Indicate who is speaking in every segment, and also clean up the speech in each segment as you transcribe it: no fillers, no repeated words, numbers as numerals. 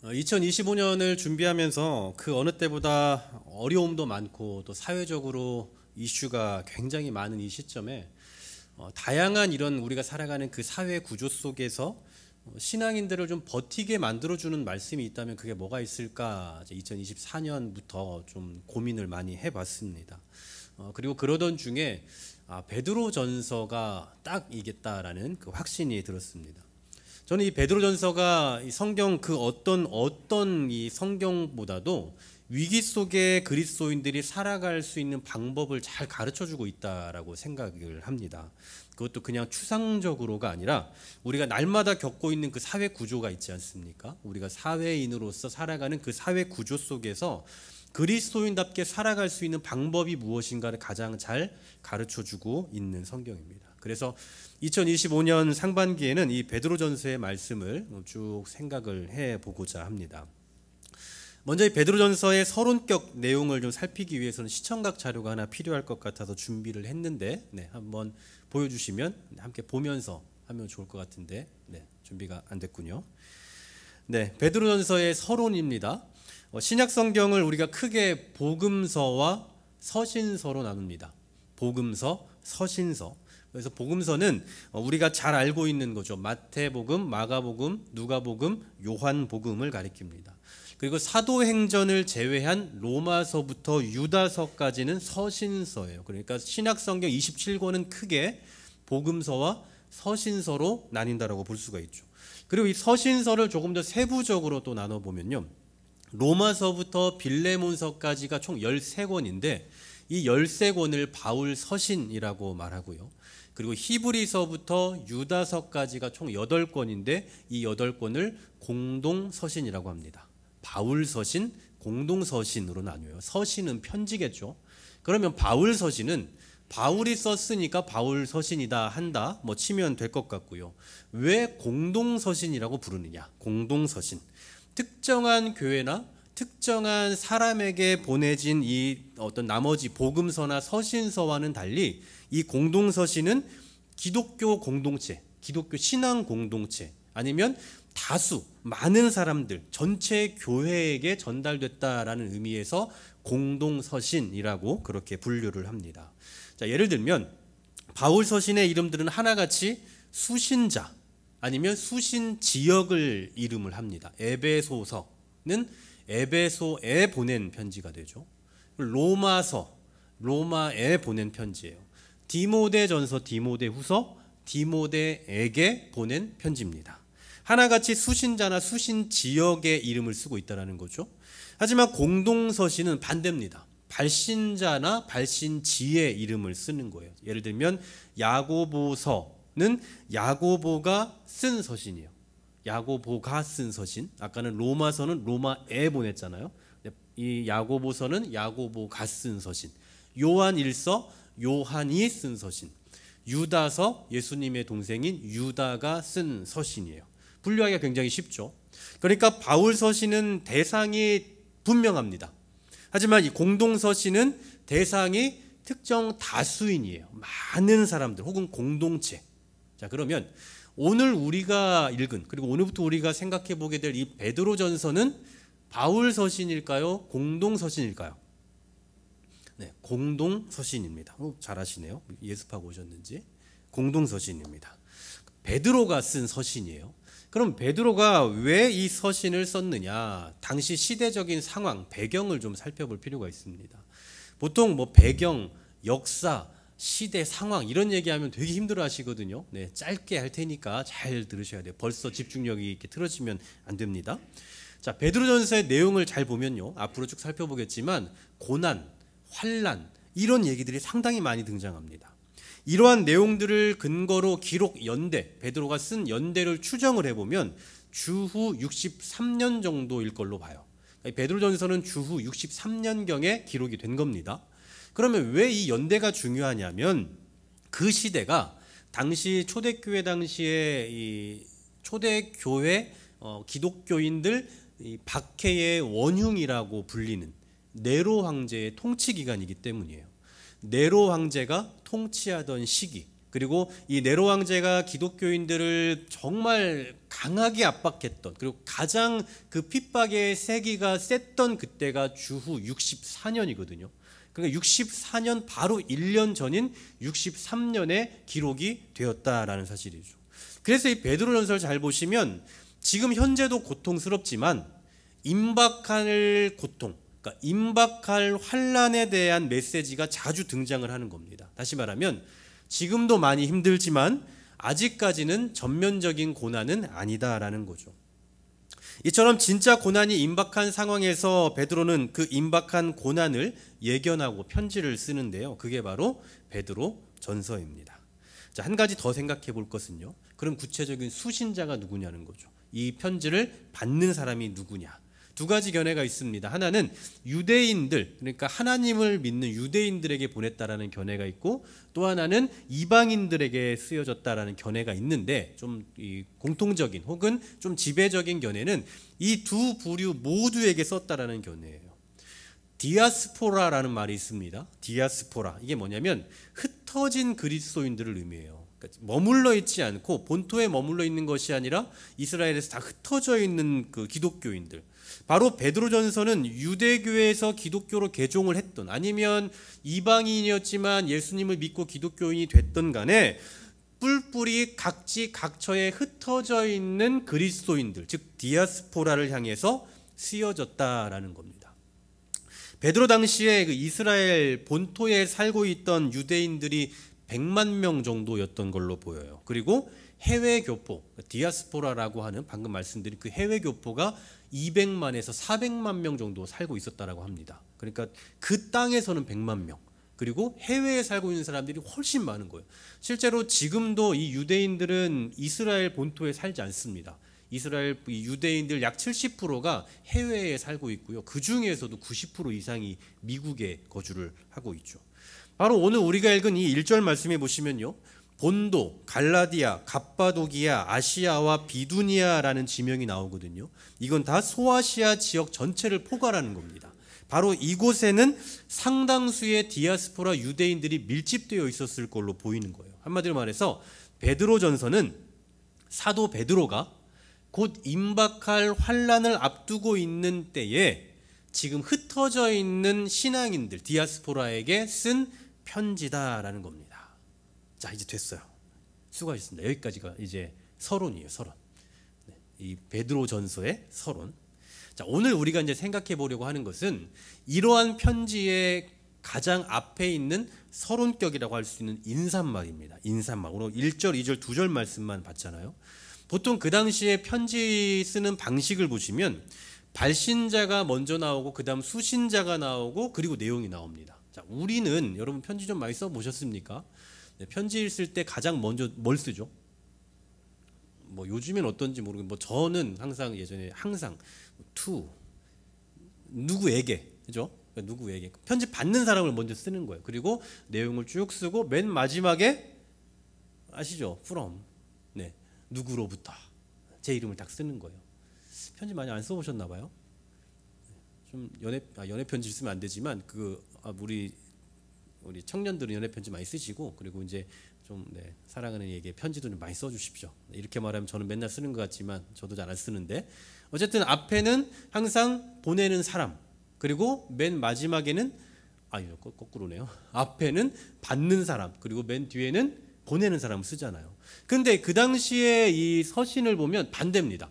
Speaker 1: 2025년을 준비하면서 그 어느 때보다 어려움도 많고 또 사회적으로 이슈가 굉장히 많은 이 시점에 다양한 이런 우리가 살아가는 그 사회 구조 속에서 신앙인들을 좀 버티게 만들어주는 말씀이 있다면 그게 뭐가 있을까 2024년부터 좀 고민을 많이 해봤습니다. 그리고 그러던 중에 베드로전서가 딱 이겠다라는 그 확신이 들었습니다. 저는 이 베드로전서가 이 성경 그 어떤 이 성경보다도 위기 속에 그리스도인들이 살아갈 수 있는 방법을 잘 가르쳐주고 있다라고 생각을 합니다. 그것도 그냥 추상적으로가 아니라 우리가 날마다 겪고 있는 그 사회 구조가 있지 않습니까? 우리가 사회인으로서 살아가는 그 사회 구조 속에서 그리스도인답게 살아갈 수 있는 방법이 무엇인가를 가장 잘 가르쳐주고 있는 성경입니다. 그래서 2025년 상반기에는 이 베드로전서의 말씀을 쭉 생각을 해보고자 합니다. 먼저 이 베드로전서의 서론격 내용을 좀 살피기 위해서는 시청각 자료가 하나 필요할 것 같아서 준비를 했는데 한번 보여주시면 함께 보면서 하면 좋을 것 같은데 준비가 안 됐군요. 베드로전서의 서론입니다. 신약 성경을 우리가 크게 복음서와 서신서로 나눕니다. 복음서, 서신서. 그래서 복음서는 우리가 잘 알고 있는 거죠. 마태복음, 마가복음, 누가복음, 요한복음을 가리킵니다. 그리고 사도행전을 제외한 로마서부터 유다서까지는 서신서예요. 그러니까 신약성경 27권은 크게 복음서와 서신서로 나뉜다라고 볼 수가 있죠. 그리고 이 서신서를 조금 더 세부적으로 또 나눠보면요. 로마서부터 빌레몬서까지가 총 13권인데 이 13권을 바울 서신이라고 말하고요. 그리고 히브리서부터 유다서까지가 총 8권인데 이 8권을 공동서신이라고 합니다. 바울 서신, 공동서신으로 나뉘어요. 서신은 편지겠죠. 그러면 바울 서신은 바울이 썼으니까 바울 서신이다 한다 치면 될 것 같고요. 왜 공동서신이라고 부르느냐? 공동서신. 특정한 교회나 특정한 사람에게 보내진 이 어떤 나머지 복음서나 서신서와는 달리 이 공동서신은 기독교 공동체, 기독교 신앙 공동체 아니면 다수 많은 사람들 전체 교회에게 전달됐다라는 의미에서 공동서신이라고 그렇게 분류를 합니다. 자, 예를 들면 바울 서신의 이름들은 하나같이 수신자 아니면 수신 지역을 이름을 합니다. 에베소서는 에베소에 보낸 편지가 되죠. 로마서, 로마에 보낸 편지예요. 디모데전서, 디모데후서, 디모데에게 보낸 편지입니다. 하나같이 수신자나 수신 지역의 이름을 쓰고 있다는 거죠. 하지만 공동서신은 반대입니다. 발신자나 발신지의 이름을 쓰는 거예요. 예를 들면 야고보서는 야고보가 쓴 서신이에요. 야고보가 쓴 서신. 아까는 로마서는 로마에 보냈잖아요. 이 야고보서는 야고보가 쓴 서신. 요한일서 요한이 쓴 서신. 유다서 예수님의 동생인 유다가 쓴 서신이에요. 분류하기가 굉장히 쉽죠. 그러니까 바울 서신은 대상이 분명합니다. 하지만 이 공동서신은 대상이 특정 다수인이에요. 많은 사람들 혹은 공동체. 자, 그러면 오늘 우리가 읽은 그리고 오늘부터 우리가 생각해 보게 될 이 베드로전서는 바울 서신일까요? 공동서신일까요? 공동서신입니다. 잘하시네요. 예습하고 오셨는지. 공동서신입니다. 베드로가 쓴 서신이에요. 그럼 베드로가 왜 이 서신을 썼느냐? 당시 시대적인 상황, 배경을 좀 살펴볼 필요가 있습니다. 보통 배경, 역사, 시대, 상황 이런 얘기하면 되게 힘들어 하시거든요. 짧게 할 테니까 잘 들으셔야 돼요. 벌써 집중력이 이렇게 틀어지면 안 됩니다. 자, 베드로전서의 내용을 잘 보면요. 앞으로 쭉 살펴보겠지만 고난, 환난 이런 얘기들이 상당히 많이 등장합니다. 이러한 내용들을 근거로 기록 연대, 베드로가 쓴 연대를 추정을 해보면 주후 63년 정도일 걸로 봐요. 베드로전서는 주후 63년경에 기록이 된 겁니다. 그러면 왜 이 연대가 중요하냐면 그 시대가 당시 초대교회 당시에 이 초대교회 기독교인들 박해의 원흉이라고 불리는 네로 황제의 통치 기간이기 때문이에요. 네로 황제가 통치하던 시기, 그리고 이 네로 황제가 기독교인들을 정말 강하게 압박했던, 그리고 가장 그 핍박의 세기가 셌던 그때가 주후 64년이거든요. 그러니까 64년 바로 1년 전인 63년에 기록이 되었다라는 사실이죠. 그래서 이 베드로전서를 잘 보시면 지금 현재도 고통스럽지만 임박할 고통, 그러니까 임박할 환난에 대한 메시지가 자주 등장을 하는 겁니다. 다시 말하면 지금도 많이 힘들지만 아직까지는 전면적인 고난은 아니다라는 거죠. 이처럼 진짜 고난이 임박한 상황에서 베드로는 그 임박한 고난을 예견하고 편지를 쓰는데요. 그게 바로 베드로 전서입니다. 자, 한 가지 더 생각해 볼 것은요. 그럼 구체적인 수신자가 누구냐는 거죠. 이 편지를 받는 사람이 누구냐. 두 가지 견해가 있습니다. 하나는 유대인들, 그러니까 하나님을 믿는 유대인들에게 보냈다라는 견해가 있고, 또 하나는 이방인들에게 쓰여졌다라는 견해가 있는데, 좀 공통적인 혹은 좀 지배적인 견해는 이 두 부류 모두에게 썼다라는 견해예요. 디아스포라라는 말이 있습니다. 디아스포라, 이게 뭐냐면 흩어진 그리스도인들을 의미해요. 그러니까 머물러 있지 않고 본토에 머물러 있는 것이 아니라 이스라엘에서 다 흩어져 있는 그 기독교인들. 바로 베드로전서는 유대교에서 기독교로 개종을 했던, 아니면 이방인이었지만 예수님을 믿고 기독교인이 됐던 간에 뿔뿔이 각지 각처에 흩어져 있는 그리스도인들, 즉 디아스포라를 향해서 쓰여졌다라는 겁니다. 베드로 당시에 그 이스라엘 본토에 살고 있던 유대인들이 100만 명 정도였던 걸로 보여요. 그리고 해외 교포, 디아스포라라고 하는 방금 말씀드린 그 해외 교포가 200만에서 400만 명 정도 살고 있었다라고 합니다. 그러니까 그 땅에서는 100만 명, 그리고 해외에 살고 있는 사람들이 훨씬 많은 거예요. 실제로 지금도 이 유대인들은 이스라엘 본토에 살지 않습니다. 이스라엘 유대인들 약 70%가 해외에 살고 있고요. 그 중에서도 90% 이상이 미국에 거주를 하고 있죠. 바로 오늘 우리가 읽은 이 1절 말씀에 보시면요. 본도, 갈라디아, 갑바도기아, 아시아와 비두니아라는 지명이 나오거든요. 이건 다 소아시아 지역 전체를 포괄하는 겁니다. 바로 이곳에는 상당수의 디아스포라 유대인들이 밀집되어 있었을 걸로 보이는 거예요. 한마디로 말해서 베드로전서는 사도 베드로가 곧 임박할 환난을 앞두고 있는 때에 지금 흩어져 있는 신앙인들, 디아스포라에게 쓴 편지다라는 겁니다. 자, 이제 됐어요. 수고하셨습니다. 여기까지가 이제 서론이에요. 서론. 이 베드로전서의 서론. 자, 오늘 우리가 이제 생각해 보려고 하는 것은 이러한 편지의 가장 앞에 있는 서론격이라고 할 수 있는 인사말입니다. 인사말. 오늘 1절, 2절, 2절 말씀만 봤잖아요. 보통 그 당시에 편지 쓰는 방식을 보시면 발신자가 먼저 나오고 그 다음 수신자가 나오고 그리고 내용이 나옵니다. 자, 우리는 여러분 편지 좀 많이 써보셨습니까? 네, 편지를 쓸 때 가장 먼저 뭘 쓰죠? 뭐 요즘엔 어떤지 모르겠는데 뭐 저는 항상 예전에 항상 to 누구에게, 그죠? 그러니까 누구에게 편지 받는 사람을 먼저 쓰는 거예요. 그리고 내용을 쭉 쓰고 맨 마지막에 아시죠? from, 네, 누구로부터 제 이름을 딱 쓰는 거예요. 편지 많이 안 써보셨나 봐요. 좀 연애 편지 쓰면 안 되지만 우리 청년들은 연애 편지 많이 쓰시고, 그리고 이제 좀 사랑하는 이에게 편지도 좀 많이 써주십시오. 이렇게 말하면 저는 맨날 쓰는 것 같지만 저도 잘 안 쓰는데, 어쨌든 앞에는 항상 보내는 사람, 그리고 맨 마지막에는 거꾸로네요. 앞에는 받는 사람, 그리고 맨 뒤에는 보내는 사람을 쓰잖아요. 근데 그 당시에 이 서신을 보면 반대입니다.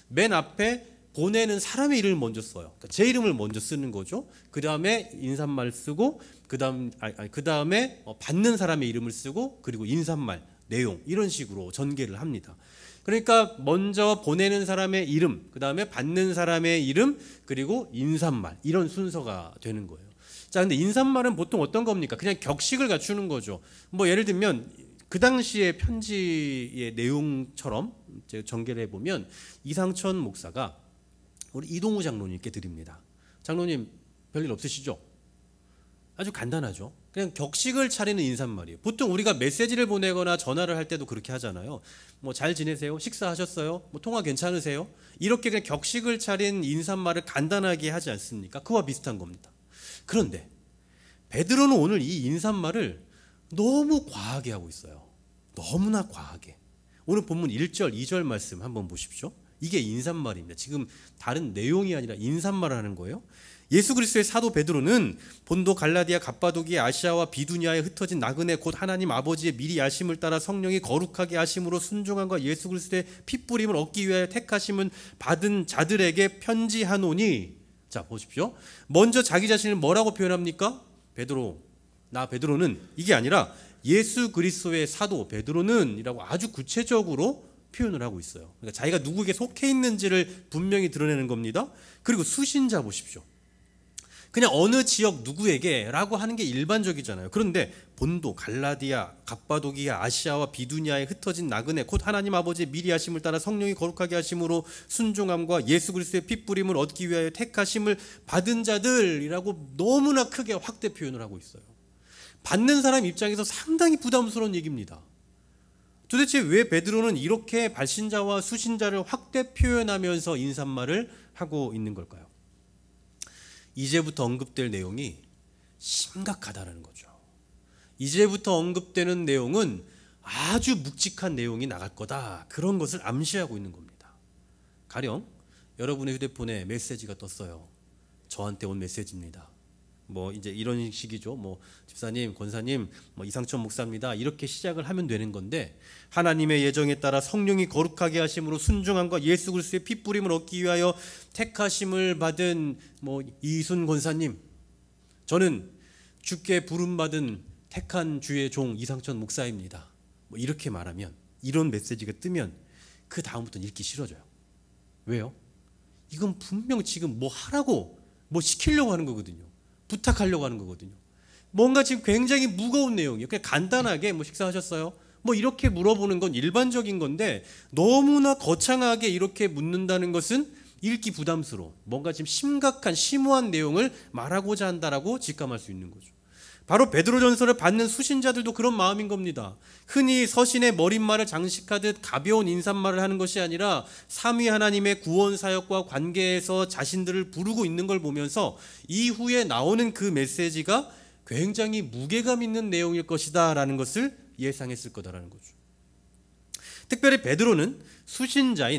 Speaker 1: 맨 앞에 보내는 사람의 이름을 먼저 써요. 그러니까 제 이름을 먼저 쓰는 거죠. 그 다음에 인사말 쓰고, 그 다음에 받는 사람의 이름을 쓰고, 그리고 인사말, 내용, 이런 식으로 전개를 합니다. 그러니까 먼저 보내는 사람의 이름, 그 다음에 받는 사람의 이름, 그리고 인사말, 이런 순서가 되는 거예요. 자, 근데 인사말은 보통 어떤 겁니까? 그냥 격식을 갖추는 거죠. 뭐 예를 들면 그 당시의 편지의 내용처럼 제가 전개를 해보면 이상천 목사가 우리 이동우 장로님께 드립니다. 장로님 별일 없으시죠? 아주 간단하죠. 그냥 격식을 차리는 인사말이에요. 보통 우리가 메시지를 보내거나 전화를 할 때도 그렇게 하잖아요. 뭐 잘 지내세요? 식사하셨어요? 뭐 통화 괜찮으세요? 이렇게 그냥 격식을 차린 인사말을 간단하게 하지 않습니까? 그와 비슷한 겁니다. 그런데 베드로는 오늘 이 인사말을 너무 과하게 하고 있어요. 너무나 과하게. 오늘 본문 1절, 2절 말씀 한번 보십시오. 이게 인사말입니다. 지금 다른 내용이 아니라 인사말을 하는 거예요. 예수 그리스도의 사도 베드로는 본도, 갈라디아, 갑바도기아, 아시아와 비두니아에 흩어진 나그네 곧 하나님 아버지의 미리 아심을 따라 성령이 거룩하게 하심으로 순종함과 예수 그리스도의 핏부림을 얻기 위하여 택하심은 받은 자들에게 편지하노니. 자, 보십시오. 먼저 자기 자신을 뭐라고 표현합니까? 베드로는 이게 아니라 예수 그리스도의 사도 베드로는 이라고 아주 구체적으로 표현을 하고 있어요. 그러니까 자기가 누구에게 속해 있는지를 분명히 드러내는 겁니다. 그리고 수신자 보십시오. 그냥 어느 지역 누구에게 라고 하는 게 일반적이잖아요. 그런데 본도, 갈라디아, 갑바도기아, 아시아와 비두니아에 흩어진 나그네 곧 하나님 아버지의 미리 하심을 따라 성령이 거룩하게 하심으로 순종함과 예수 그리스도의 핏부림을 얻기 위하여 택하심을 받은 자들이라고 너무나 크게 확대 표현을 하고 있어요. 받는 사람 입장에서 상당히 부담스러운 얘기입니다. 도대체 왜 베드로는 이렇게 발신자와 수신자를 확대 표현하면서 인사말을 하고 있는 걸까요? 이제부터 언급될 내용이 심각하다는 거죠. 이제부터 언급되는 내용은 아주 묵직한 내용이 나갈 거다. 그런 것을 암시하고 있는 겁니다. 가령 여러분의 휴대폰에 메시지가 떴어요. 저한테 온 메시지입니다. 뭐 이제 이런 식이죠. 뭐 집사님, 권사님, 뭐 이상천 목사입니다. 이렇게 시작을 하면 되는 건데, 하나님의 예정에 따라 성령이 거룩하게 하심으로 순종함과 예수 그리스도의 핏부림을 얻기 위하여 택하심을 받은 뭐 이순 권사님, 저는 주께 부름 받은 택한 주의 종 이상천 목사입니다. 뭐 이렇게 말하면, 이런 메시지가 뜨면 그 다음부터는 읽기 싫어져요. 왜요? 이건 분명 지금 뭐 하라고, 뭐 시키려고 하는 거거든요. 부탁하려고 하는 거거든요. 뭔가 지금 굉장히 무거운 내용이에요. 그냥 간단하게 뭐 식사하셨어요? 뭐 이렇게 물어보는 건 일반적인 건데, 너무나 거창하게 이렇게 묻는다는 것은 읽기 부담스러워. 뭔가 지금 심각한 심오한 내용을 말하고자 한다라고 직감할 수 있는 거죠. 바로 베드로전서를 받는 수신자들도 그런 마음인 겁니다. 흔히 서신의 머릿말을 장식하듯 가벼운 인사말을 하는 것이 아니라 삼위 하나님의 구원 사역과 관계에서 자신들을 부르고 있는 걸 보면서 이후에 나오는 그 메시지가 굉장히 무게감 있는 내용일 것이다 라는 것을 예상했을 거다라는 거죠. 특별히 베드로는 수신자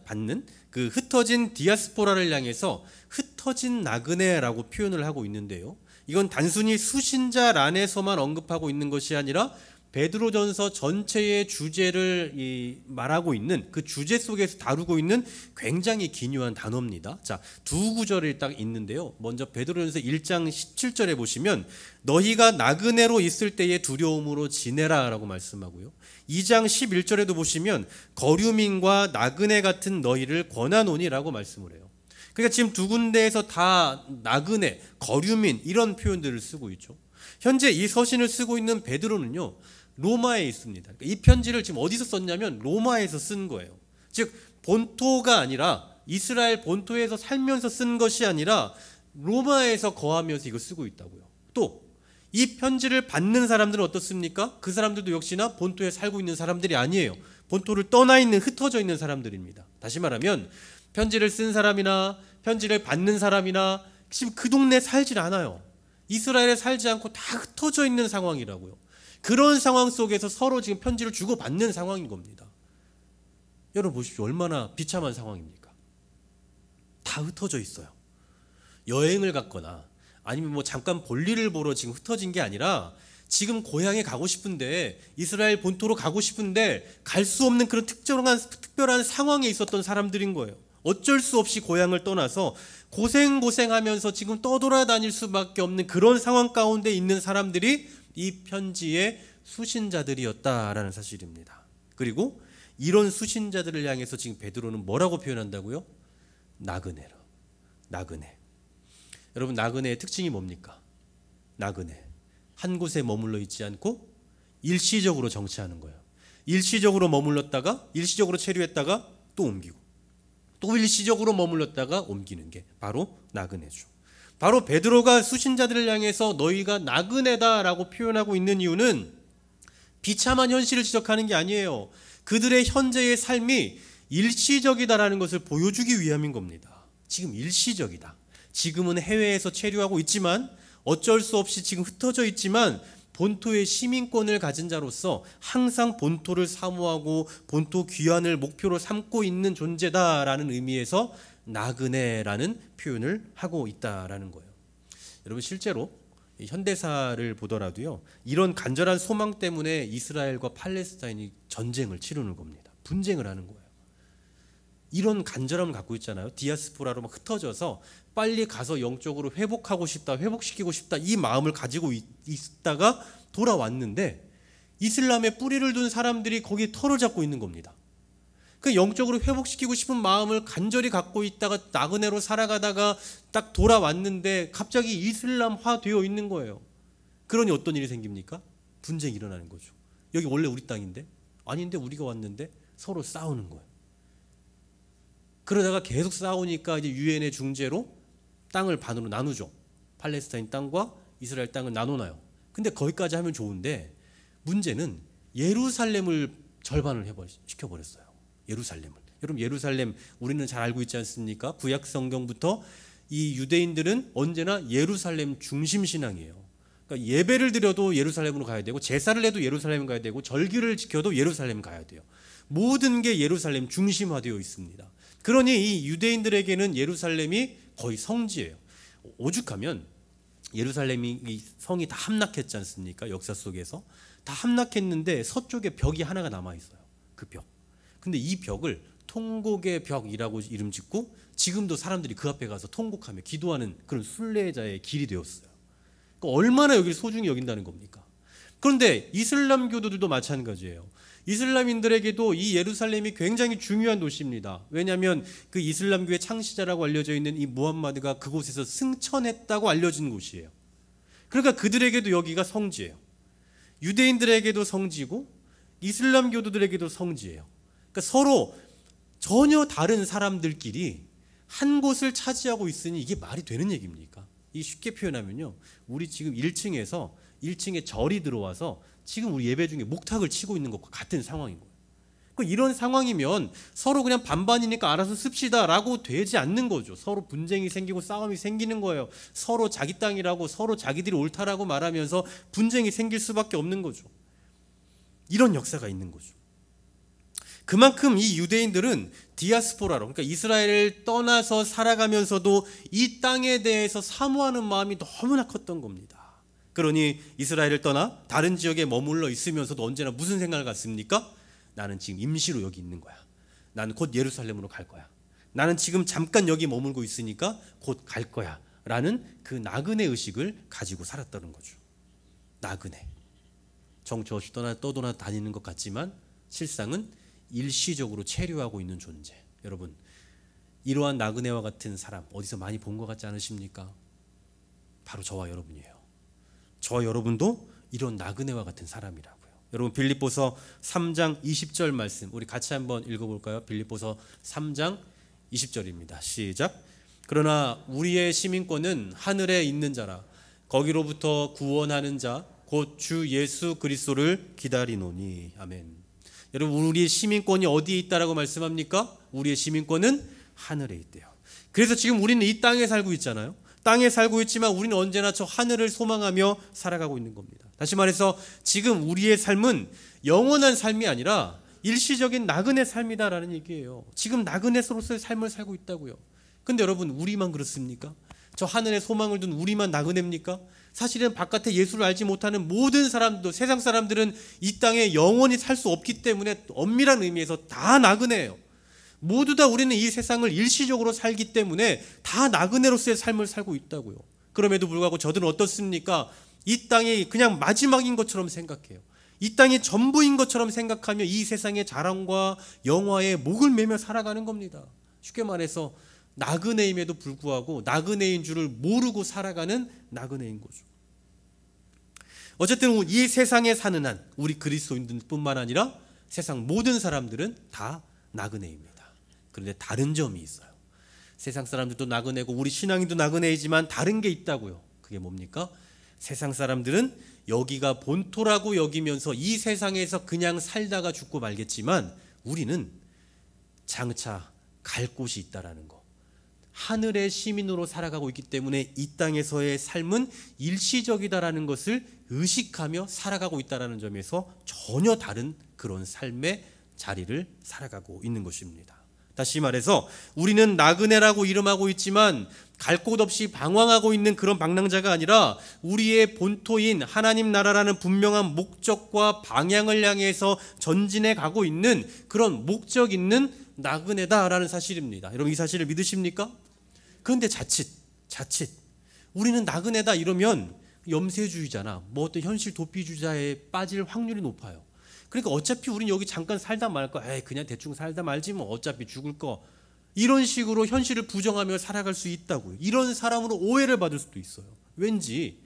Speaker 1: 받는 그 흩어진 디아스포라를 향해서 흩어진 나그네라고 표현을 하고 있는데요. 이건 단순히 수신자란에서만 언급하고 있는 것이 아니라 베드로전서 전체의 주제를 말하고 있는 그 주제 속에서 다루고 있는 굉장히 기묘한 단어입니다. 자, 두 구절이 딱 있는데요. 먼저 베드로전서 1장 17절에 보시면 너희가 나그네로 있을 때의 두려움으로 지내라 라고 말씀하고요. 2장 11절에도 보시면 거류민과 나그네 같은 너희를 권하노니 라고 말씀을 해요. 그러니까 지금 두 군데에서 다 나그네, 거류민 이런 표현들을 쓰고 있죠. 현재 이 서신을 쓰고 있는 베드로는요, 로마에 있습니다. 이 편지를 지금 어디서 썼냐면 로마에서 쓴 거예요. 즉 본토가 아니라 이스라엘 본토에서 살면서 쓴 것이 아니라 로마에서 거하면서 이거 쓰고 있다고요. 또 이 편지를 받는 사람들은 어떻습니까? 그 사람들도 역시나 본토에 살고 있는 사람들이 아니에요. 본토를 떠나 있는, 흩어져 있는 사람들입니다. 다시 말하면 편지를 쓴 사람이나 편지를 받는 사람이나 지금 그 동네에 살질 않아요. 이스라엘에 살지 않고 다 흩어져 있는 상황이라고요. 그런 상황 속에서 서로 지금 편지를 주고받는 상황인 겁니다. 여러분 보십시오. 얼마나 비참한 상황입니까? 다 흩어져 있어요. 여행을 갔거나 아니면 뭐 잠깐 볼일을 보러 지금 흩어진 게 아니라 지금 고향에 가고 싶은데, 이스라엘 본토로 가고 싶은데 갈 수 없는 그런 특별한 상황에 있었던 사람들인 거예요. 어쩔 수 없이 고향을 떠나서 고생하면서 지금 떠돌아다닐 수밖에 없는 그런 상황 가운데 있는 사람들이 이 편지의 수신자들이었다라는 사실입니다. 그리고 이런 수신자들을 향해서 지금 베드로는 뭐라고 표현한다고요? 나그네. 여러분, 나그네의 특징이 뭡니까? 나그네, 한 곳에 머물러 있지 않고 일시적으로 정치하는 거예요. 일시적으로 머물렀다가 일시적으로 체류했다가 또 옮기고, 또 일시적으로 머물렀다가 옮기는 게 바로 나그네죠. 바로 베드로가 수신자들을 향해서 너희가 나그네다라고 표현하고 있는 이유는 비참한 현실을 지적하는 게 아니에요. 그들의 현재의 삶이 일시적이다라는 것을 보여주기 위함인 겁니다. 지금 일시적이다. 지금은 해외에서 체류하고 있지만, 어쩔 수 없이 지금 흩어져 있지만 본토의 시민권을 가진 자로서 항상 본토를 사모하고 본토 귀환을 목표로 삼고 있는 존재다라는 의미에서 나그네라는 표현을 하고 있다라는 거예요. 여러분 실제로 현대사를 보더라도요, 이런 간절한 소망 때문에 이스라엘과 팔레스타인이 전쟁을 치르는 겁니다. 분쟁을 하는 거예요. 이런 간절함을 갖고 있잖아요. 디아스포라로 막 흩어져서 빨리 가서 영적으로 회복하고 싶다, 회복시키고 싶다, 이 마음을 가지고 있다가 돌아왔는데 이슬람에 뿌리를 둔 사람들이 거기에 털을 잡고 있는 겁니다. 그 영적으로 회복시키고 싶은 마음을 간절히 갖고 있다가 나그네로 살아가다가 딱 돌아왔는데 갑자기 이슬람화 되어 있는 거예요. 그러니 어떤 일이 생깁니까? 분쟁이 일어나는 거죠. 여기 원래 우리 땅인데, 아닌데 우리가 왔는데 서로 싸우는 거예요. 그러다가 계속 싸우니까 이제 유엔의 중재로 땅을 반으로 나누죠. 팔레스타인 땅과 이스라엘 땅을 나눠놔요. 근데 거기까지 하면 좋은데 문제는 예루살렘을 절반을 시켜버렸어요. 예루살렘을. 여러분 예루살렘 우리는 잘 알고 있지 않습니까? 구약 성경부터 이 유대인들은 언제나 예루살렘 중심 신앙이에요. 그러니까 예배를 드려도 예루살렘으로 가야 되고 제사를 해도 예루살렘 가야 되고 절기를 지켜도 예루살렘 가야 돼요. 모든 게 예루살렘 중심화되어 있습니다. 그러니 이 유대인들에게는 예루살렘이 거의 성지예요. 오죽하면 예루살렘이 이 성이 다 함락했지 않습니까? 역사 속에서 다 함락했는데 서쪽에 벽이 하나가 남아 있어요. 그 벽. 근데 이 벽을 통곡의 벽이라고 이름 짓고 지금도 사람들이 그 앞에 가서 통곡하며 기도하는 그런 순례자의 길이 되었어요. 그러니까 얼마나 여기를 소중히 여긴다는 겁니까? 그런데 이슬람 교도들도 마찬가지예요. 이슬람인들에게도 이 예루살렘이 굉장히 중요한 도시입니다. 왜냐하면 그 이슬람교의 창시자라고 알려져 있는 이 무함마드가 그곳에서 승천했다고 알려진 곳이에요. 그러니까 그들에게도 여기가 성지예요. 유대인들에게도 성지고 이슬람 교도들에게도 성지예요. 그러니까 서로 전혀 다른 사람들끼리 한 곳을 차지하고 있으니 이게 말이 되는 얘기입니까? 이 쉽게 표현하면요, 우리 지금 1층에서 1층에 절이 들어와서 지금 우리 예배 중에 목탁을 치고 있는 것과 같은 상황인 거예요. 이런 상황이면 서로 그냥 반반이니까 알아서 씁시다라고 되지 않는 거죠. 서로 분쟁이 생기고 싸움이 생기는 거예요. 서로 자기 땅이라고, 서로 자기들이 옳다라고 말하면서 분쟁이 생길 수밖에 없는 거죠. 이런 역사가 있는 거죠. 그만큼 이 유대인들은 디아스포라로, 그러니까 이스라엘을 떠나서 살아가면서도 이 땅에 대해서 사모하는 마음이 너무나 컸던 겁니다. 그러니 이스라엘을 떠나 다른 지역에 머물러 있으면서도 언제나 무슨 생각을 갖습니까? 나는 지금 임시로 여기 있는 거야. 나는 곧 예루살렘으로 갈 거야. 나는 지금 잠깐 여기 머물고 있으니까 곧 갈 거야. 라는 그 나그네 의식을 가지고 살았다는 거죠. 나그네. 정처 없이 떠돌아 다니는 것 같지만 실상은 일시적으로 체류하고 있는 존재. 여러분, 이러한 나그네와 같은 사람 어디서 많이 본 것 같지 않으십니까? 바로 저와 여러분이에요. 저와 여러분도 이런 나그네와 같은 사람이라고요. 여러분 빌립보서 3장 20절 말씀 우리 같이 한번 읽어볼까요? 빌립보서 3장 20절입니다. 시작. 그러나 우리의 시민권은 하늘에 있는 자라 거기로부터 구원하는 자 곧 주 예수 그리스도를 기다리노니. 아멘. 여러분 우리의 시민권이 어디에 있다라고 말씀합니까? 우리의 시민권은 하늘에 있대요. 그래서 지금 우리는 이 땅에 살고 있잖아요. 땅에 살고 있지만 우리는 언제나 저 하늘을 소망하며 살아가고 있는 겁니다. 다시 말해서 지금 우리의 삶은 영원한 삶이 아니라 일시적인 나그네 삶이다라는 얘기예요. 지금 나그네로서의 삶을 살고 있다고요. 근데 여러분 우리만 그렇습니까? 저 하늘에 소망을 둔 우리만 나그네입니까? 사실은 바깥에 예수를 알지 못하는 모든 사람도, 세상 사람들은 이 땅에 영원히 살 수 없기 때문에 엄밀한 의미에서 다 나그네예요. 모두 다 우리는 이 세상을 일시적으로 살기 때문에 다 나그네로서의 삶을 살고 있다고요. 그럼에도 불구하고 저들은 어떻습니까? 이 땅이 그냥 마지막인 것처럼 생각해요. 이 땅이 전부인 것처럼 생각하며 이 세상의 자랑과 영화에 목을 매며 살아가는 겁니다. 쉽게 말해서 나그네임에도 불구하고 나그네인 줄을 모르고 살아가는 나그네인 거죠. 어쨌든 이 세상에 사는 한 우리 그리스도인들뿐만 아니라 세상 모든 사람들은 다 나그네입니다. 그런데 다른 점이 있어요. 세상 사람들도 나그네고 우리 신앙인도 나그네이지만 다른 게 있다고요. 그게 뭡니까? 세상 사람들은 여기가 본토라고 여기면서 이 세상에서 그냥 살다가 죽고 말겠지만 우리는 장차 갈 곳이 있다라는 거, 하늘의 시민으로 살아가고 있기 때문에 이 땅에서의 삶은 일시적이다라는 것을 의식하며 살아가고 있다는 점에서 전혀 다른 그런 삶의 자리를 살아가고 있는 것입니다. 다시 말해서 우리는 나그네라고 이름하고 있지만 갈 곳 없이 방황하고 있는 그런 방랑자가 아니라 우리의 본토인 하나님 나라라는 분명한 목적과 방향을 향해서 전진해 가고 있는 그런 목적 있는 나그네다라는 사실입니다. 여러분 이 사실을 믿으십니까? 그런데 자칫 우리는 나그네다 이러면 염세주의자나 뭐 어떤 현실 도피주의자에 빠질 확률이 높아요. 그러니까 어차피 우린 여기 잠깐 살다 말 거, 에이 그냥 대충 살다 말지 뭐 어차피 죽을 거, 이런 식으로 현실을 부정하며 살아갈 수 있다고요. 이런 사람으로 오해를 받을 수도 있어요. 왠지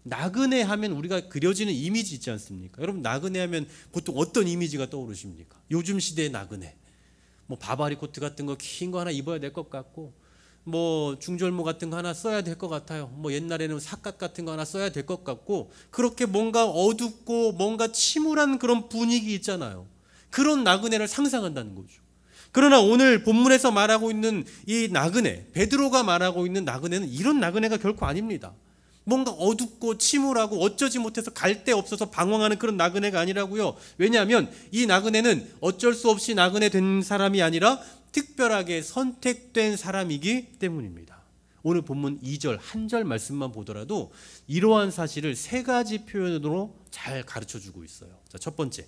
Speaker 1: 나그네 하면 우리가 그려지는 이미지 있지 않습니까? 여러분 나그네 하면 보통 어떤 이미지가 떠오르십니까? 요즘 시대의 나그네, 뭐 바바리 코트 같은 거 긴 거 하나 입어야 될 것 같고, 뭐 중절모 같은 거 하나 써야 될 것 같아요. 뭐 옛날에는 삿갓 같은 거 하나 써야 될 것 같고, 그렇게 뭔가 어둡고 뭔가 침울한 그런 분위기 있잖아요. 그런 나그네를 상상한다는 거죠. 그러나 오늘 본문에서 말하고 있는 이 나그네, 베드로가 말하고 있는 나그네는 이런 나그네가 결코 아닙니다. 뭔가 어둡고 침울하고 어쩌지 못해서 갈 데 없어서 방황하는 그런 나그네가 아니라고요. 왜냐하면 이 나그네는 어쩔 수 없이 나그네 된 사람이 아니라 특별하게 선택된 사람이기 때문입니다. 오늘 본문 2절 한 절 말씀만 보더라도 이러한 사실을 세 가지 표현으로 잘 가르쳐주고 있어요. 자, 첫 번째,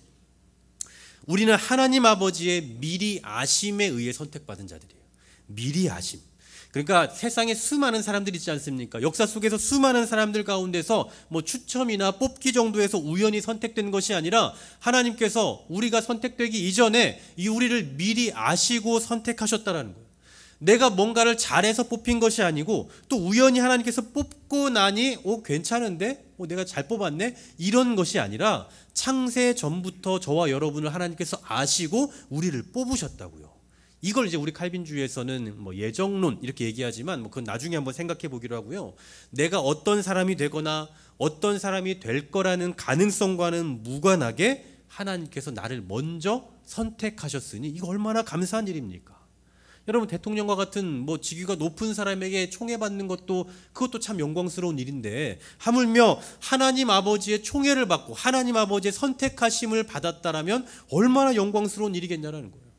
Speaker 1: 우리는 하나님 아버지의 미리 아심에 의해 선택받은 자들이에요. 미리 아심. 그러니까 세상에 수많은 사람들이 있지 않습니까? 역사 속에서 수많은 사람들 가운데서 뭐 추첨이나 뽑기 정도에서 우연히 선택된 것이 아니라 하나님께서 우리가 선택되기 이전에 이 우리를 미리 아시고 선택하셨다라는 거예요. 내가 뭔가를 잘해서 뽑힌 것이 아니고 또 우연히 하나님께서 뽑고 나니 괜찮은데? 내가 잘 뽑았네? 이런 것이 아니라 창세 전부터 저와 여러분을 하나님께서 아시고 우리를 뽑으셨다고요. 이걸 이제 우리 칼빈주의에서는 뭐 예정론 이렇게 얘기하지만 그건 나중에 한번 생각해 보기로 하고요. 내가 어떤 사람이 되거나 어떤 사람이 될 거라는 가능성과는 무관하게 하나님께서 나를 먼저 선택하셨으니 이거 얼마나 감사한 일입니까? 여러분 대통령과 같은 뭐 직위가 높은 사람에게 총애받는 그것도 참 영광스러운 일인데 하물며 하나님 아버지의 총애를 받고 하나님 아버지의 선택하심을 받았다라면 얼마나 영광스러운 일이겠냐라는 거예요.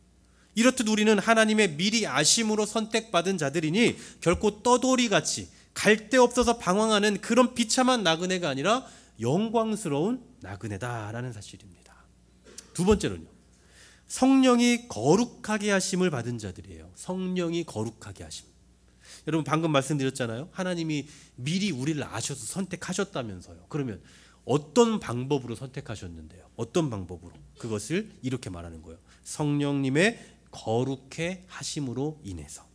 Speaker 1: 이렇듯 우리는 하나님의 미리 아심으로 선택받은 자들이니 결코 떠돌이같이 갈 데 없어서 방황하는 그런 비참한 나그네가 아니라 영광스러운 나그네다라는 사실입니다. 두 번째로는요, 성령이 거룩하게 하심을 받은 자들이에요. 성령이 거룩하게 하심. 여러분 방금 말씀드렸잖아요. 하나님이 미리 우리를 아셔서 선택하셨다면서요. 그러면 어떤 방법으로 선택하셨는데요? 어떤 방법으로? 그것을 이렇게 말하는 거예요. 성령님의 거룩해 하심으로 인해서.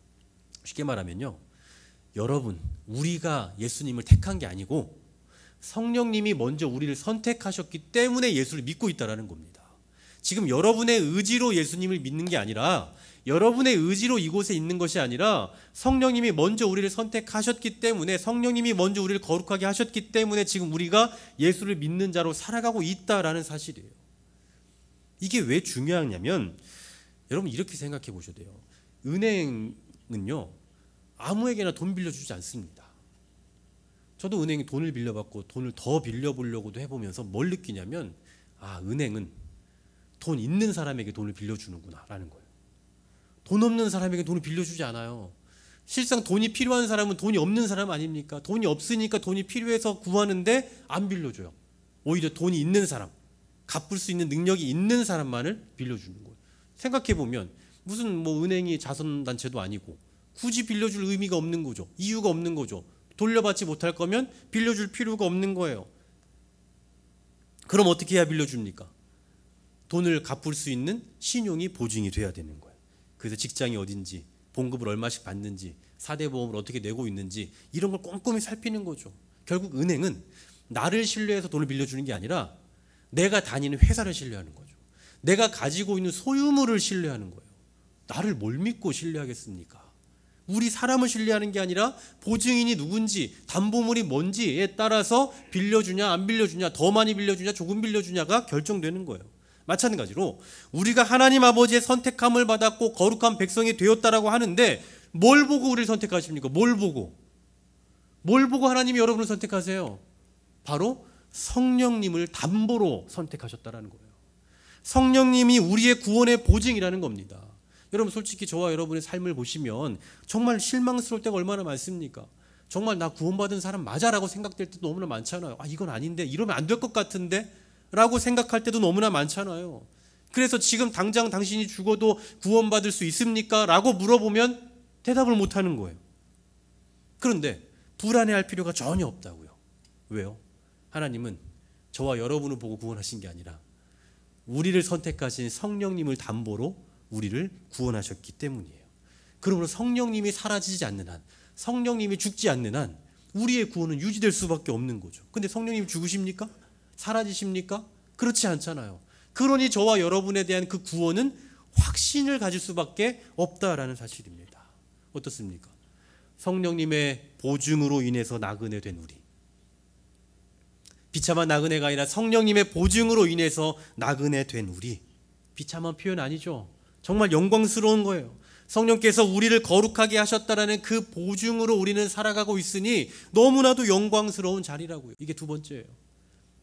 Speaker 1: 쉽게 말하면요, 여러분 우리가 예수님을 택한 게 아니고 성령님이 먼저 우리를 선택하셨기 때문에 예수를 믿고 있다는 겁니다. 지금 여러분의 의지로 예수님을 믿는 게 아니라, 여러분의 의지로 이곳에 있는 것이 아니라 성령님이 먼저 우리를 선택하셨기 때문에, 성령님이 먼저 우리를 거룩하게 하셨기 때문에 지금 우리가 예수를 믿는 자로 살아가고 있다라는 사실이에요. 이게 왜 중요하냐면 여러분 이렇게 생각해 보셔야 돼요. 은행은요 아무에게나 돈 빌려주지 않습니다. 저도 은행에 돈을 빌려받고 돈을 더 빌려보려고도 해보면서 뭘 느끼냐면, 은행은 돈 있는 사람에게 돈을 빌려주는구나 라는 거예요. 돈 없는 사람에게 돈을 빌려주지 않아요. 실상 돈이 필요한 사람은 돈이 없는 사람 아닙니까? 돈이 없으니까 돈이 필요해서 구하는데 안 빌려줘요. 오히려 돈이 있는 사람, 갚을 수 있는 능력이 있는 사람만을 빌려주는 거예요. 생각해보면 무슨 은행이 자선단체도 아니고 굳이 빌려줄 의미가 없는 거죠. 이유가 없는 거죠. 돌려받지 못할 거면 빌려줄 필요가 없는 거예요. 그럼 어떻게 해야 빌려줍니까? 돈을 갚을 수 있는 신용이 보증이 돼야 되는 거예요. 그래서 직장이 어딘지, 봉급을 얼마씩 받는지, 4대 보험을 어떻게 내고 있는지 이런 걸 꼼꼼히 살피는 거죠. 결국 은행은 나를 신뢰해서 돈을 빌려주는 게 아니라 내가 다니는 회사를 신뢰하는 거죠. 내가 가지고 있는 소유물을 신뢰하는 거예요. 나를 뭘 믿고 신뢰하겠습니까? 우리 사람을 신뢰하는 게 아니라 보증인이 누군지, 담보물이 뭔지에 따라서 빌려주냐 안 빌려주냐, 더 많이 빌려주냐 조금 빌려주냐가 결정되는 거예요. 마찬가지로 우리가 하나님 아버지의 선택함을 받았고 거룩한 백성이 되었다라고 하는데 뭘 보고 우리를 선택하십니까? 뭘 보고? 뭘 보고 하나님이 여러분을 선택하세요? 바로 성령님을 담보로 선택하셨다라는 거예요. 성령님이 우리의 구원의 보증이라는 겁니다. 여러분 솔직히 저와 여러분의 삶을 보시면 정말 실망스러울 때가 얼마나 많습니까? 정말 나 구원받은 사람 맞아라고 생각될 때도 너무나 많잖아요. 이건 아닌데, 이러면 안 될 것 같은데 라고 생각할 때도 너무나 많잖아요. 그래서 지금 당장 당신이 죽어도 구원받을 수 있습니까? 라고 물어보면 대답을 못하는 거예요. 그런데 불안해할 필요가 전혀 없다고요. 왜요? 하나님은 저와 여러분을 보고 구원하신 게 아니라 우리를 선택하신 성령님을 담보로 우리를 구원하셨기 때문이에요. 그러므로 성령님이 사라지지 않는 한, 성령님이 죽지 않는 한 우리의 구원은 유지될 수밖에 없는 거죠. 근데 성령님이 죽으십니까? 사라지십니까? 그렇지 않잖아요. 그러니 저와 여러분에 대한 그 구원은 확신을 가질 수밖에 없다라는 사실입니다. 어떻습니까? 성령님의 보증으로 인해서 나그네 된 우리, 비참한 나그네가 아니라 성령님의 보증으로 인해서 나그네 된 우리, 비참한 표현 아니죠. 정말 영광스러운 거예요. 성령께서 우리를 거룩하게 하셨다라는 그 보증으로 우리는 살아가고 있으니 너무나도 영광스러운 자리라고요. 이게 두 번째예요.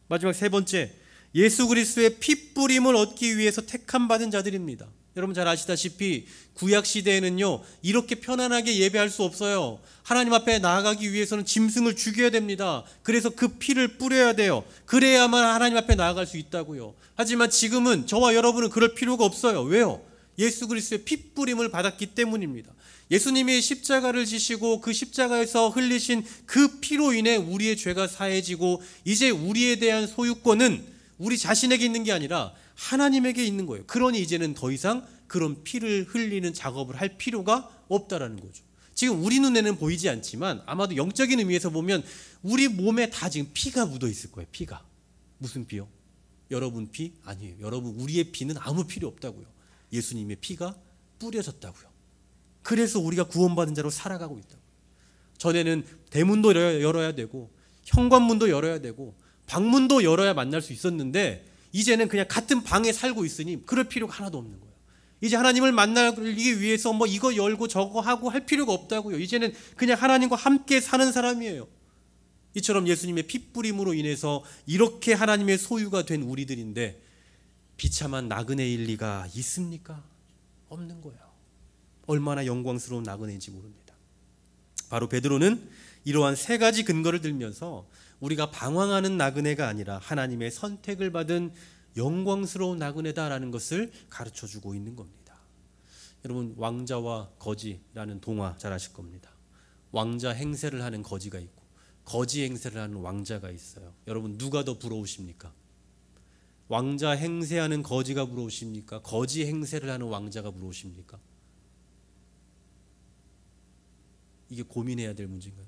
Speaker 1: 마지막 세 번째, 예수 그리스도의 핏뿌림을 얻기 위해서 택함 받은 자들입니다. 여러분 잘 아시다시피 구약 시대에는요, 이렇게 편안하게 예배할 수 없어요. 하나님 앞에 나아가기 위해서는 짐승을 죽여야 됩니다. 그래서 그 피를 뿌려야 돼요. 그래야만 하나님 앞에 나아갈 수 있다고요. 하지만 지금은 저와 여러분은 그럴 필요가 없어요. 왜요? 예수 그리스도의 핏뿌림을 받았기 때문입니다. 예수님이 십자가를 지시고 그 십자가에서 흘리신 그 피로 인해 우리의 죄가 사해지고 이제 우리에 대한 소유권은 우리 자신에게 있는 게 아니라 하나님에게 있는 거예요. 그러니 이제는 더 이상 그런 피를 흘리는 작업을 할 필요가 없다라는 거죠. 지금 우리 눈에는 보이지 않지만 아마도 영적인 의미에서 보면 우리 몸에 다 지금 피가 묻어 있을 거예요. 피가. 무슨 피요? 여러분 피? 아니에요. 여러분 우리의 피는 아무 필요 없다고요. 예수님의 피가 뿌려졌다고요. 그래서 우리가 구원받은 자로 살아가고 있다고요. 전에는 대문도 열어야 되고 현관문도 열어야 되고 방문도 열어야 만날 수 있었는데 이제는 그냥 같은 방에 살고 있으니 그럴 필요가 하나도 없는 거예요. 이제 하나님을 만나기 위해서 뭐 이거 열고 저거 하고 할 필요가 없다고요. 이제는 그냥 하나님과 함께 사는 사람이에요. 이처럼 예수님의 핏뿌림으로 인해서 이렇게 하나님의 소유가 된 우리들인데 비참한 나그네일 리가 있습니까? 없는 거예요. 얼마나 영광스러운 나그네인지 모릅니다. 바로 베드로는 이러한 세 가지 근거를 들면서 우리가 방황하는 나그네가 아니라 하나님의 선택을 받은 영광스러운 나그네다라는 것을 가르쳐주고 있는 겁니다. 여러분 왕자와 거지라는 동화 잘 아실 겁니다. 왕자 행세를 하는 거지가 있고 거지 행세를 하는 왕자가 있어요. 여러분 누가 더 부러우십니까? 왕자 행세하는 거지가 부러우십니까? 거지 행세를 하는 왕자가 부러우십니까? 이게 고민해야 될 문제인가요?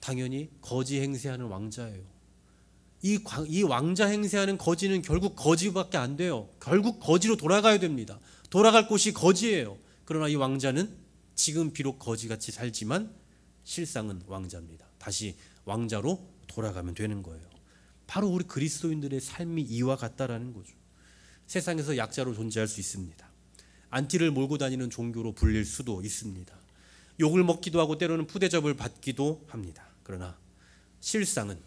Speaker 1: 당연히 거지 행세하는 왕자예요. 이 왕자 행세하는 거지는 결국 거지밖에 안 돼요. 결국 거지로 돌아가야 됩니다. 돌아갈 곳이 거지예요. 그러나 이 왕자는 지금 비록 거지같이 살지만 실상은 왕자입니다. 다시 왕자로 돌아가면 되는 거예요. 바로 우리 그리스도인들의 삶이 이와 같다라는 거죠. 세상에서 약자로 존재할 수 있습니다. 안티를 몰고 다니는 종교로 불릴 수도 있습니다. 욕을 먹기도 하고 때로는 푸대접을 받기도 합니다. 그러나 실상은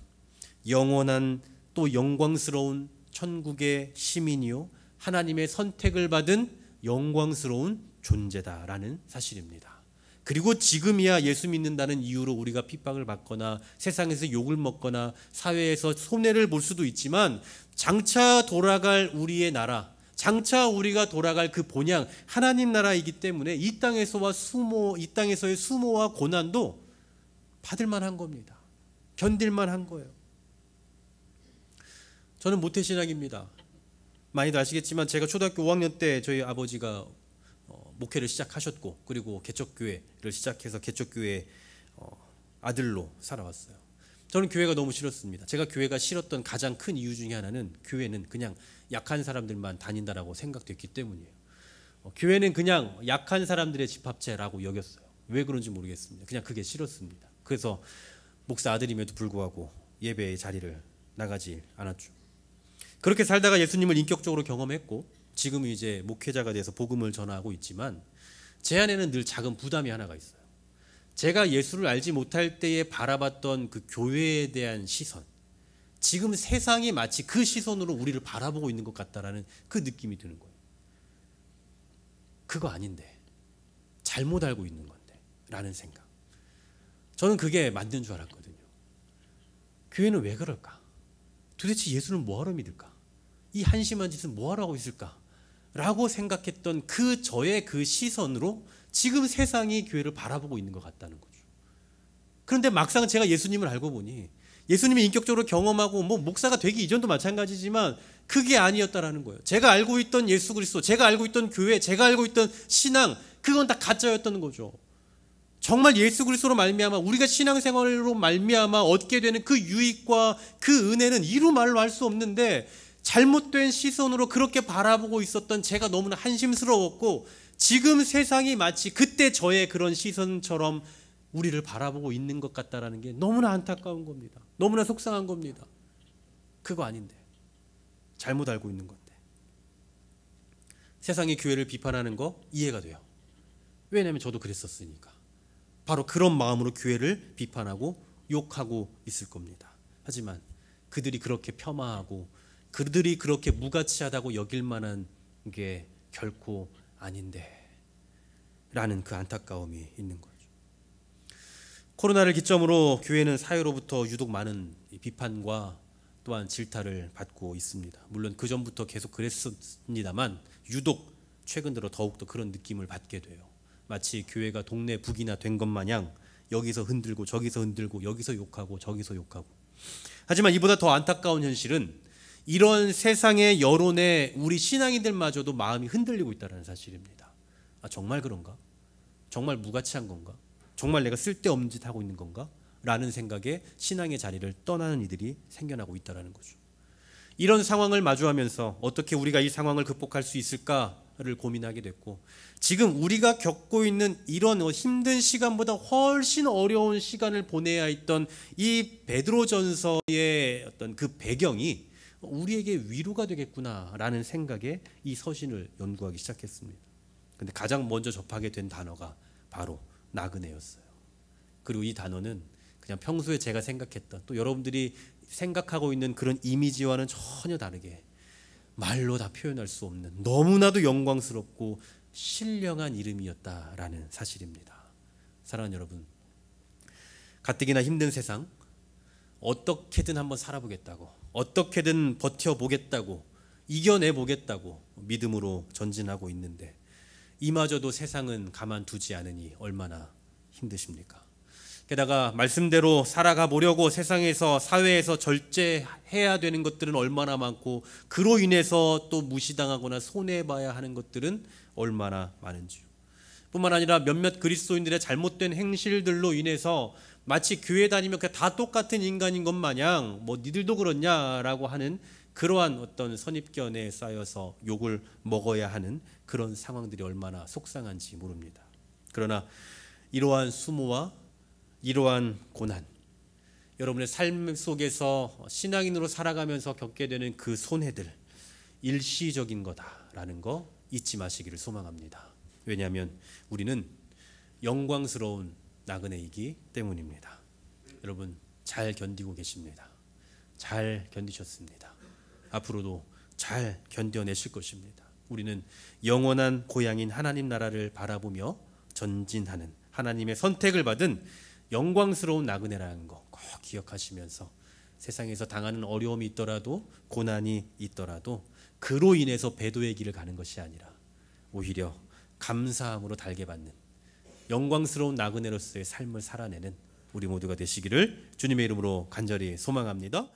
Speaker 1: 영원한 또 영광스러운 천국의 시민이요 하나님의 선택을 받은 영광스러운 존재다라는 사실입니다. 그리고 지금이야 예수 믿는다는 이유로 우리가 핍박을 받거나 세상에서 욕을 먹거나 사회에서 손해를 볼 수도 있지만 장차 돌아갈 우리의 나라, 장차 우리가 돌아갈 그 본향 하나님 나라이기 때문에 이 땅에서의 수모와 고난도 받을 만한 겁니다. 견딜 만한 거예요. 저는 모태신앙입니다. 많이들 아시겠지만 제가 초등학교 5학년 때 저희 아버지가 목회를 시작하셨고 그리고 개척교회를 시작해서 개척교회 아들로 살아왔어요. 저는 교회가 너무 싫었습니다. 제가 교회가 싫었던 가장 큰 이유 중에 하나는 교회는 그냥 약한 사람들만 다닌다라고 생각됐기 때문이에요. 교회는 그냥 약한 사람들의 집합체라고 여겼어요. 왜 그런지 모르겠습니다. 그냥 그게 싫었습니다. 그래서 목사 아들임에도 불구하고 예배의 자리를 나가지 않았죠. 그렇게 살다가 예수님을 인격적으로 경험했고 지금은 이제 목회자가 돼서 복음을 전하고 있지만 제 안에는 늘 작은 부담이 하나가 있어요. 제가 예수를 알지 못할 때에 바라봤던 그 교회에 대한 시선, 지금 세상이 마치 그 시선으로 우리를 바라보고 있는 것 같다라는 그 느낌이 드는 거예요. 그거 아닌데, 잘못 알고 있는 건데 라는 생각. 저는 그게 맞는 줄 알았거든요. 교회는 왜 그럴까? 도대체 예수는 뭐하러 믿을까? 이 한심한 짓은 뭐하러 하고 있을까? 라고 생각했던 그 저의 그 시선으로 지금 세상이 교회를 바라보고 있는 것 같다는 거죠. 그런데 막상 제가 예수님을 알고 보니 예수님이 인격적으로 경험하고 목사가 되기 이전도 마찬가지지만 그게 아니었다라는 거예요. 제가 알고 있던 예수 그리스도, 제가 알고 있던 교회, 제가 알고 있던 신앙, 그건 다 가짜였던 거죠. 정말 예수 그리스도로 말미암아 우리가 신앙생활로 말미암아 얻게 되는 그 유익과 그 은혜는 이루 말로 할 수 없는데, 잘못된 시선으로 그렇게 바라보고 있었던 제가 너무나 한심스러웠고, 지금 세상이 마치 그때 저의 그런 시선처럼 우리를 바라보고 있는 것 같다라는 게 너무나 안타까운 겁니다. 너무나 속상한 겁니다. 그거 아닌데, 잘못 알고 있는 건데. 세상이 교회를 비판하는 거 이해가 돼요. 왜냐하면 저도 그랬었으니까. 바로 그런 마음으로 교회를 비판하고 욕하고 있을 겁니다. 하지만 그들이 그렇게 폄하하고 그들이 그렇게 무가치하다고 여길 만한 게 결코 아닌데 라는 그 안타까움이 있는 거죠. 코로나를 기점으로 교회는 사회로부터 유독 많은 비판과 또한 질타를 받고 있습니다. 물론 그 전부터 계속 그랬습니다만 유독 최근 들어 더욱더 그런 느낌을 받게 돼요. 마치 교회가 동네 북이나 된 것 마냥 여기서 흔들고 저기서 흔들고 여기서 욕하고 저기서 욕하고. 하지만 이보다 더 안타까운 현실은 이런 세상의 여론에 우리 신앙인들마저도 마음이 흔들리고 있다는 사실입니다. 정말 그런가? 정말 무가치한 건가? 정말 내가 쓸데없는 짓 하고 있는 건가? 라는 생각에 신앙의 자리를 떠나는 이들이 생겨나고 있다는 거죠. 이런 상황을 마주하면서 어떻게 우리가 이 상황을 극복할 수 있을까를 고민하게 됐고, 지금 우리가 겪고 있는 이런 힘든 시간보다 훨씬 어려운 시간을 보내야 했던 이 베드로전서의 어떤 그 배경이 우리에게 위로가 되겠구나라는 생각에 이 서신을 연구하기 시작했습니다. 근데 가장 먼저 접하게 된 단어가 바로 나그네였어요. 그리고 이 단어는 그냥 평소에 제가 생각했던, 또 여러분들이 생각하고 있는 그런 이미지와는 전혀 다르게 말로 다 표현할 수 없는 너무나도 영광스럽고 신령한 이름이었다라는 사실입니다. 사랑하는 여러분, 가뜩이나 힘든 세상, 어떻게든 한번 살아보겠다고, 어떻게든 버텨보겠다고, 이겨내보겠다고 믿음으로 전진하고 있는데 이마저도 세상은 가만두지 않으니 얼마나 힘드십니까? 게다가 말씀대로 살아가 보려고 세상에서, 사회에서 절제해야 되는 것들은 얼마나 많고, 그로 인해서 또 무시당하거나 손해봐야 하는 것들은 얼마나 많은지요. 뿐만 아니라 몇몇 그리스도인들의 잘못된 행실들로 인해서 마치 교회 다니면 다 똑같은 인간인 것 마냥 니들도 그렇냐라고 하는 그러한 어떤 선입견에 쌓여서 욕을 먹어야 하는 그런 상황들이 얼마나 속상한지 모릅니다. 그러나 이러한 수모와 이러한 고난, 여러분의 삶 속에서 신앙인으로 살아가면서 겪게 되는 그 손해들, 일시적인 거다라는 거 잊지 마시기를 소망합니다. 왜냐하면 우리는 영광스러운 나그네이기 때문입니다. 여러분 잘 견디고 계십니다. 잘 견디셨습니다. 앞으로도 잘 견뎌내실 것입니다. 우리는 영원한 고향인 하나님 나라를 바라보며 전진하는, 하나님의 선택을 받은 영광스러운 나그네라는 거 꼭 기억하시면서 세상에서 당하는 어려움이 있더라도, 고난이 있더라도 그로 인해서 배도의 길을 가는 것이 아니라 오히려 감사함으로 달게 받는 영광스러운 나그네로서의 삶을 살아내는 우리 모두가 되시기를 주님의 이름으로 간절히 소망합니다.